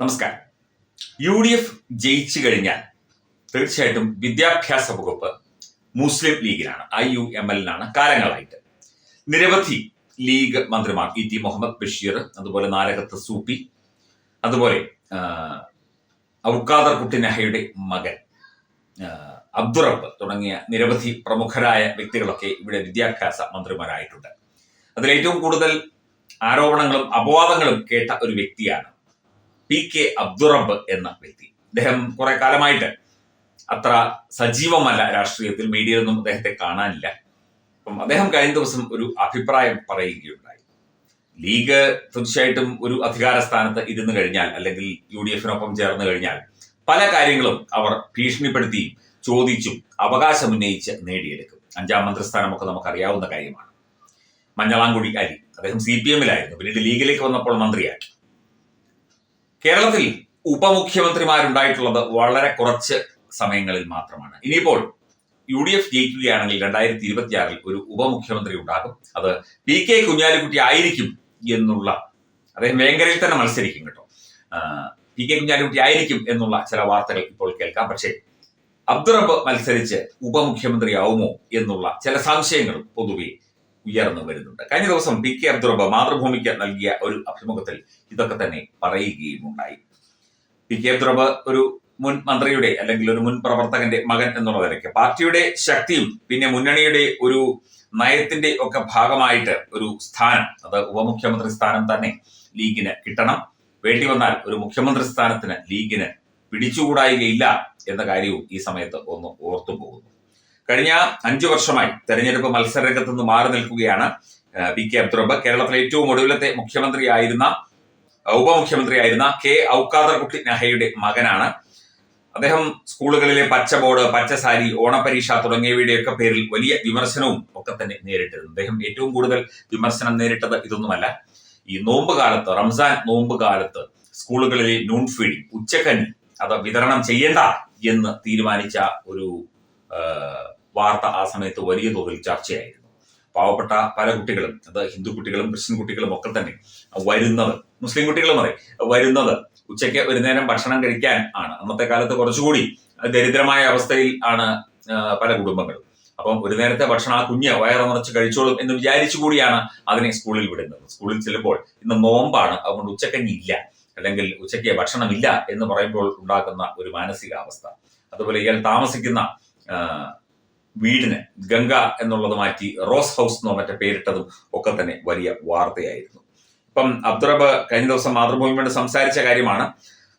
നമസ്കാരം. UDF ജയിച്ചു കഴിഞ്ഞാൽ തീർച്ചയായിട്ടും വിദ്യാഭ്യാസ വകുപ്പ് മുസ്ലിം ലീഗിനാണ്, IUML-നാണ് കാലങ്ങളായിട്ട്. നിരവധി ലീഗ് മന്ത്രിമാർ ET മുഹമ്മദ് ബഷീർ, അതുപോലെ നാലകത്ത് സൂപ്പി, അതുപോലെ ഔക്കാദർ കുട്ടി നഹയുടെ മകൻ അബ്ദുറബ്ബ് തുടങ്ങിയ നിരവധി പ്രമുഖരായ വ്യക്തികളൊക്കെ ഇവിടെ വിദ്യാഭ്യാസ മന്ത്രിമാരായിട്ടുണ്ട്. അതിലേറ്റവും കൂടുതൽ ആരോപണങ്ങളും അപവാദങ്ങളും കേട്ട ഒരു വ്യക്തിയാണ് PK അബ്ദുറബ്ബ് എന്ന വ്യക്തി. അദ്ദേഹം കുറെ കാലമായിട്ട് അത്ര സജീവമല്ല രാഷ്ട്രീയത്തിൽ, മീഡിയയിലൊന്നും അദ്ദേഹത്തെ കാണാനില്ല. അപ്പം അദ്ദേഹം കഴിഞ്ഞ ദിവസം ഒരു അഭിപ്രായം പറയുകയുണ്ടായി. ലീഗ് തീർച്ചയായിട്ടും ഒരു അധികാര സ്ഥാനത്ത് ഇരുന്നു കഴിഞ്ഞാൽ, അല്ലെങ്കിൽ UDF-നൊപ്പം ചേർന്ന് കഴിഞ്ഞാൽ പല കാര്യങ്ങളും അവർ ഭീഷണിപ്പെടുത്തിയും ചോദിച്ചും അവകാശമുന്നയിച്ച് നേടിയെടുക്കും. 5ാം മന്ത്രിസ്ഥാനമൊക്കെ നമുക്കറിയാവുന്ന കാര്യമാണ്. മഞ്ഞളാംകുടി അലി, അദ്ദേഹം CPM-ലായിരുന്നു, പിന്നീട് ലീഗിലേക്ക് വന്നപ്പോൾ മന്ത്രിയാക്കി. കേരളത്തിൽ ഉപമുഖ്യമന്ത്രിമാരുണ്ടായിട്ടുള്ളത് വളരെ കുറച്ച് സമയങ്ങളിൽ മാത്രമാണ്. ഇനിയിപ്പോൾ UDF ജയിക്കുകയാണെങ്കിൽ 2026-ൽ ഒരു ഉപമുഖ്യമന്ത്രി ഉണ്ടാകും. അത് PK കുഞ്ഞാലിക്കുട്ടി ആയിരിക്കും എന്നുള്ള, അദ്ദേഹം വേങ്ങരയിൽ തന്നെ മത്സരിക്കും കേട്ടോ. PK കുഞ്ഞാലിക്കുട്ടി ആയിരിക്കും എന്നുള്ള ചില വാർത്തകൾ ഇപ്പോൾ കേൾക്കാം. പക്ഷേ അബ്ദുറബ്ബ് മത്സരിച്ച് ഉപമുഖ്യമന്ത്രിയാവുമോ എന്നുള്ള ചില സംശയങ്ങളും പൊതുവെ ഉയർന്നു വരുന്നുണ്ട്. കഴിഞ്ഞ ദിവസം PK അബ്ദുറബ്ബ് മാതൃഭൂമിക്ക് നൽകിയ ഒരു അഭിമുഖത്തിൽ ഇതൊക്കെ തന്നെ പറയുകയും ഉണ്ടായി. PK അബ്ദുറബ്ബ് ഒരു മുൻ മന്ത്രിയുടെ അല്ലെങ്കിൽ ഒരു മുൻ പ്രവർത്തകന്റെ മകൻ എന്നുള്ള നിലയ്ക്ക് പാർട്ടിയുടെ ശക്തിയും പിന്നെ മുന്നണിയുടെ ഒരു നയത്തിന്റെ ഒക്കെ ഭാഗമായിട്ട് ഒരു സ്ഥാനം, അത് ഉപമുഖ്യമന്ത്രി സ്ഥാനം തന്നെ ലീഗിന് കിട്ടണം. വേണ്ടി വന്നാൽ ഒരു മുഖ്യമന്ത്രി സ്ഥാനത്തിന് ലീഗിന് പിടിച്ചുകൂടായികയില്ല എന്ന കാര്യവും ഈ സമയത്ത് ഒന്ന് ഓർത്തു പോകുന്നു. കഴിഞ്ഞ 5 വർഷമായി തെരഞ്ഞെടുപ്പ് മത്സരരംഗത്ത് നിന്ന് മാറി നിൽക്കുകയാണ് PK അബ്ദുറബ്ബ്. കേരളത്തിലെ ഏറ്റവും ഒടുവിലത്തെ ഉപമുഖ്യമന്ത്രിയായിരുന്ന K ഔക്കാദർ കുട്ടി നഹയുടെ മകനാണ്. അദ്ദേഹം സ്കൂളുകളിലെ പച്ച ബോർഡ്, പച്ചസാരി, ഓണപരീക്ഷ തുടങ്ങിയവയുടെയൊക്കെ പേരിൽ വലിയ വിമർശനവും ഒക്കെ തന്നെ നേരിട്ടിരുന്നു. അദ്ദേഹം ഏറ്റവും കൂടുതൽ വിമർശനം നേരിട്ടത് ഇതൊന്നുമല്ല, ഈ നോമ്പ് കാലത്ത്, റംസാൻ നോമ്പ് കാലത്ത് സ്കൂളുകളിലെ നൂൺ ഫീഡിംഗ്, ഉച്ചക്കഞ്ഞി അത് വിതരണം ചെയ്യേണ്ട എന്ന് തീരുമാനിച്ച ഒരു വാർത്ത ആ സമയത്ത് വലിയ തോതിൽ ചർച്ചയായിരുന്നു. പാവപ്പെട്ട പല കുട്ടികളും, അത് ഹിന്ദു കുട്ടികളും ക്രിസ്ത്യൻ കുട്ടികളും ഒക്കെ തന്നെ വരുന്നത്, മുസ്ലിം കുട്ടികളും അതെ, വരുന്നത് ഉച്ചയ്ക്ക് ഒരു നേരം ഭക്ഷണം കഴിക്കാൻ ആണ്. അന്നത്തെ കാലത്ത് കുറച്ചുകൂടി ദരിദ്രമായ അവസ്ഥയിൽ ആണ് പല കുടുംബങ്ങളും. അപ്പം ഒരു നേരത്തെ ഭക്ഷണം ആ കുഞ്ഞ് വയറ് നിറച്ച് കഴിച്ചോളും എന്ന് വിചാരിച്ചുകൂടിയാണ് അതിനെ സ്കൂളിൽ വിടുന്നത്. സ്കൂളിൽ ചെല്ലുമ്പോൾ ഇന്ന് നോമ്പാണ്, അതുകൊണ്ട് ഉച്ചക്കഞ്ഞി ഇല്ല, അല്ലെങ്കിൽ ഉച്ചയ്ക്ക് ഭക്ഷണമില്ല എന്ന് പറയുമ്പോൾ ഉണ്ടാക്കുന്ന ഒരു മാനസികാവസ്ഥ. അതുപോലെ ഇയാൾ താമസിക്കുന്ന വീടിന് ഗംഗ എന്നുള്ളത് മാറ്റി റോസ് ഹൗസ് എന്നോ മറ്റേ പേരിട്ടതും ഒക്കെ തന്നെ വലിയ വാർത്തയായിരുന്നു. ഇപ്പം അബ്ദുറബ്ബ് കഴിഞ്ഞ ദിവസം മാതൃഭൂമിയോട് സംസാരിച്ച കാര്യമാണ്.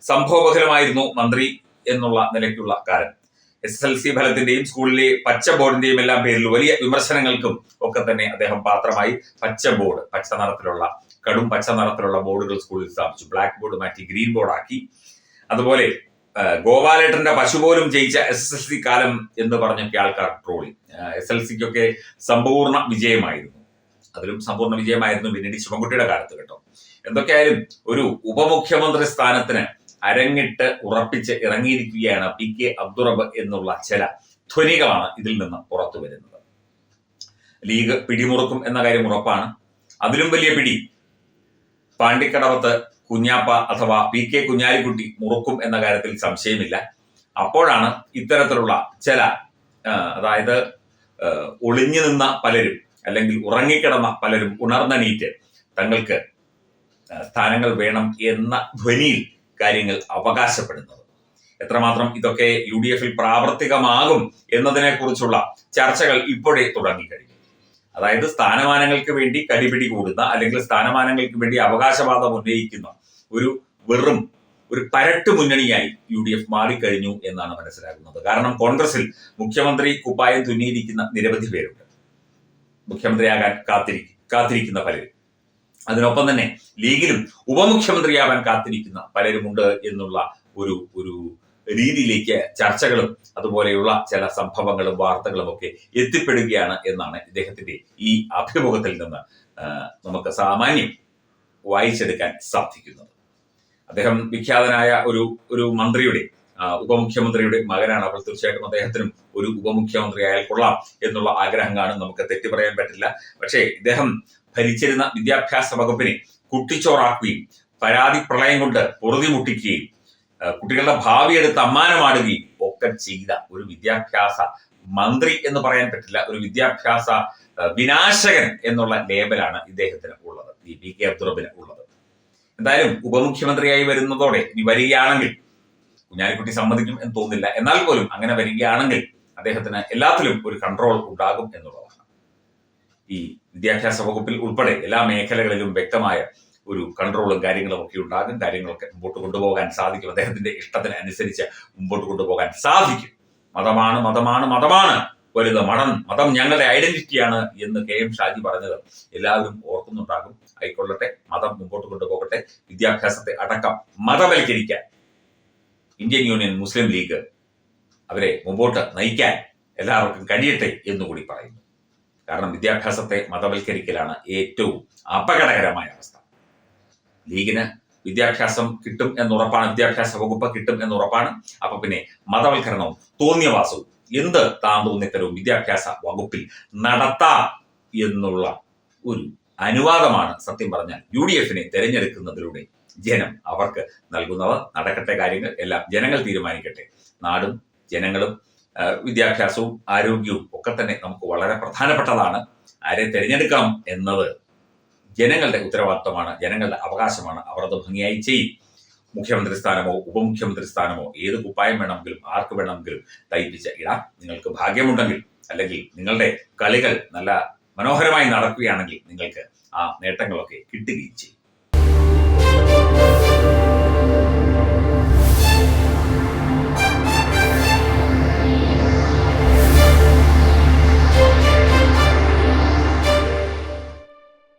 സംഭവബഹുലമായിരുന്നു മന്ത്രി എന്നുള്ള നിലയ്ക്കുള്ള കാര്യം. SSLC ഫലത്തിന്റെയും സ്കൂളിലെ പച്ച ബോർഡിന്റെയും എല്ലാം പേരിൽ വലിയ വിമർശനങ്ങൾക്കും ഒക്കെ തന്നെ അദ്ദേഹം പാത്രമായി. പച്ച ബോർഡ്, പച്ച നിറത്തിലുള്ള, കടും പച്ച നിറത്തിലുള്ള ബോർഡുകൾ സ്കൂളിൽ സ്ഥാപിച്ചു. ബ്ലാക്ക് ബോർഡ് മാറ്റി ഗ്രീൻ ബോർഡ് ആക്കി. അതുപോലെ ഗോപാലേട്ടന്റെ പശു പോലും ജയിച്ച SSLC കാലം എന്ന് പറഞ്ഞൊക്കെ ആൾക്കാർ ട്രോളി. SSLCക്കൊക്കെ സമ്പൂർണ്ണ വിജയമായിരുന്നു, അതിലും സമ്പൂർണ്ണ വിജയമായിരുന്നു പിന്നീട് ശിവൻകുട്ടിയുടെ കാലത്ത് കേട്ടോ. എന്തൊക്കെയായാലും ഒരു ഉപമുഖ്യമന്ത്രി സ്ഥാനത്തിന് അരങ്ങിട്ട് ഉറപ്പിച്ച് ഇറങ്ങിയിരിക്കുകയാണ് PK അബ്ദുറബ്ബ് എന്നുള്ള ചില ധ്വനികളാണ് ഇതിൽ നിന്ന് പുറത്തു വരുന്നത്. ലീഗ് പിടിമുറുക്കും എന്ന കാര്യം ഉറപ്പാണ്. അതിലും വലിയ പിടി പാണ്ടിക്കടവത്ത് കുഞ്ഞാപ്പ അഥവാ PK കുഞ്ഞാലിക്കുട്ടി മുറുക്കും എന്ന കാര്യത്തിൽ സംശയമില്ല. അപ്പോഴാണ് ഇത്തരത്തിലുള്ള ചില, അതായത് ഒളിഞ്ഞു നിന്ന പലരും അല്ലെങ്കിൽ ഉറങ്ങിക്കിടന്ന പലരും ഉണർന്നെണീറ്റ് തങ്ങൾക്ക് സ്ഥാനങ്ങൾ വേണം എന്ന ധ്വനിയിൽ കാര്യങ്ങൾ അവകാശപ്പെടുന്നത്. എത്രമാത്രം ഇതൊക്കെ UDF-ൽ പ്രാവർത്തികമാകും എന്നതിനെ കുറിച്ചുള്ള ചർച്ചകൾ ഇപ്പോഴേ തുടങ്ങിക്കഴിഞ്ഞു. അതായത് സ്ഥാനമാനങ്ങൾക്ക് വേണ്ടി കടിപിടി കൂടുന്ന, അല്ലെങ്കിൽ സ്ഥാനമാനങ്ങൾക്ക് വേണ്ടി അവകാശവാദം ഉന്നയിക്കുന്ന ഒരു പരട്ട് മുന്നണിയായി UDF മാറിക്കഴിഞ്ഞു എന്നാണ് മനസ്സിലാക്കുന്നത്. കാരണം കോൺഗ്രസിൽ മുഖ്യമന്ത്രി കുപ്പായം തുന്നിയിരിക്കുന്ന നിരവധി പേരുണ്ട്, മുഖ്യമന്ത്രിയാകാൻ കാത്തിരിക്കുന്ന പലരും. അതിനൊപ്പം തന്നെ ലീഗിലും ഉപമുഖ്യമന്ത്രിയാവാൻ കാത്തിരിക്കുന്ന പലരുമുണ്ട് എന്നുള്ള ഒരു രീതിയിലേക്ക് ചർച്ചകളും അതുപോലെയുള്ള ചില സംഭവങ്ങളും വാർത്തകളും ഒക്കെ എത്തിപ്പെടുകയാണ് എന്നാണ് ഇദ്ദേഹത്തിന്റെ ഈ അഭിമുഖത്തിൽ നിന്ന് നമുക്ക് സാമാന്യം വായിച്ചെടുക്കാൻ സാധിക്കുന്നത്. അദ്ദേഹം വിഖ്യാതനായ ഒരു മന്ത്രിയുടെ, ഉപമുഖ്യമന്ത്രിയുടെ മകനാണ്. അപ്പോൾ തീർച്ചയായിട്ടും അദ്ദേഹത്തിനും ഒരു ഉപമുഖ്യമന്ത്രി ആയാൽ കൊള്ളാം എന്നുള്ള ആഗ്രഹം കാണും, നമുക്ക് തെറ്റു പറയാൻ പറ്റില്ല. പക്ഷേ ഇദ്ദേഹം ഭരിച്ചിരുന്ന വിദ്യാഭ്യാസ വകുപ്പിനെ കുട്ടിച്ചോറാക്കുകയും പരാതി പ്രളയം കൊണ്ട് പൊറുതി മുട്ടിക്കുകയും കുട്ടികളുടെ ഭാവി എടുത്ത് അമ്മാനമാടുകയും ഒക്കെ ചെയ്ത ഒരു വിദ്യാഭ്യാസ മന്ത്രി എന്ന് പറയാൻ പറ്റില്ല, ഒരു വിദ്യാഭ്യാസ വിനാശകൻ എന്നുള്ള ലേബലാണ് ഇദ്ദേഹത്തിന് ഉള്ളത്, ഈ പി കെ അബ്ദുൾ റബ്ബിന് ഉള്ളത്. എന്തായാലും ഉപമുഖ്യമന്ത്രിയായി വരുന്നതോടെ ഇനി വരികയാണെങ്കിൽ, കുഞ്ഞാലിക്കുട്ടി സമ്മതിക്കും എന്ന് തോന്നുന്നില്ല, എന്നാൽ പോലും അങ്ങനെ വരികയാണെങ്കിൽ അദ്ദേഹത്തിന് എല്ലാത്തിലും ഒരു കൺട്രോൾ ഉണ്ടാകും എന്നുള്ളതാണ്. ഈ വിദ്യാഭ്യാസ വകുപ്പിൽ ഉൾപ്പെടെ എല്ലാ മേഖലകളിലും വ്യക്തമായ ഒരു കൺട്രോളും കാര്യങ്ങളും ഒക്കെ ഉണ്ടാകും. കാര്യങ്ങളൊക്കെ മുമ്പോട്ട് കൊണ്ടുപോകാൻ സാധിക്കും. അദ്ദേഹത്തിന്റെ ഇഷ്ടത്തിന് അനുസരിച്ച് മുമ്പോട്ട് കൊണ്ടുപോകാൻ സാധിക്കും. മതമാണ് മതമാണ് മതമാണ് വലുത്, മതം ഞങ്ങളുടെ ഐഡന്റിറ്റിയാണ് എന്ന് കെ എം ഷാജി പറഞ്ഞത് എല്ലാവരും ഓർക്കുന്നുണ്ടാകും. ആയിക്കൊള്ളട്ടെ, മതം മുമ്പോട്ട് കൊണ്ടുപോകട്ടെ. വിദ്യാഭ്യാസത്തെ അടക്കം മതവൽക്കരിക്കാൻ ഇന്ത്യൻ യൂണിയൻ, മുസ്ലിം ലീഗ് അവരെ മുമ്പോട്ട് നയിക്കാൻ എല്ലാവർക്കും കഴിയട്ടെ എന്നുകൂടി പറയുന്നു. കാരണം വിദ്യാഭ്യാസത്തെ മതവൽക്കരിക്കലാണ് ഏറ്റവും അപകടകരമായ അവസ്ഥ. ലീഗിന് വിദ്യാഭ്യാസം കിട്ടും എന്നുറപ്പാണ്, വിദ്യാഭ്യാസ വകുപ്പ് കിട്ടും എന്നുറപ്പാണ്. അപ്പൊ പിന്നെ മതവൽക്കരണവും തോന്നിയവാസവും എന്ത് താന്തോന്നിത്തരവും വിദ്യാഭ്യാസ വകുപ്പിൽ നടത്താം എന്നുള്ള ഒരു അനുവാദമാണ് സത്യം പറഞ്ഞാൽ UDF-നെ തെരഞ്ഞെടുക്കുന്നതിലൂടെ ജനം അവർക്ക് നൽകുന്നവ. നടക്കട്ടെ, കാര്യങ്ങൾ എല്ലാം ജനങ്ങൾ തീരുമാനിക്കട്ടെ. നാടും ജനങ്ങളും വിദ്യാഭ്യാസവും ആരോഗ്യവും ഒക്കെ തന്നെ നമുക്ക് വളരെ പ്രധാനപ്പെട്ടതാണ്. ആരെ തിരഞ്ഞെടുക്കാം എന്നത് ജനങ്ങളുടെ ഉത്തരവാദിത്വമാണ്, ജനങ്ങളുടെ അവകാശമാണ്. അവർ അത് ഭംഗിയായി ചെയ്യും. മുഖ്യമന്ത്രി സ്ഥാനമോ ഉപമുഖ്യമന്ത്രി സ്ഥാനമോ ഏത് കുപ്പായം വേണമെങ്കിലും ആർക്ക് വേണമെങ്കിലും തയ്പ്പിച്ച് ഇടാം. നിങ്ങൾക്ക് ഭാഗ്യമുണ്ടെങ്കിൽ, അല്ലെങ്കിൽ നിങ്ങളുടെ കളികൾ നല്ല മനോഹരമായി നടക്കുകയാണെങ്കിൽ നിങ്ങൾക്ക് ആ നേട്ടങ്ങളൊക്കെ കിട്ടുകയും ചെയ്യും.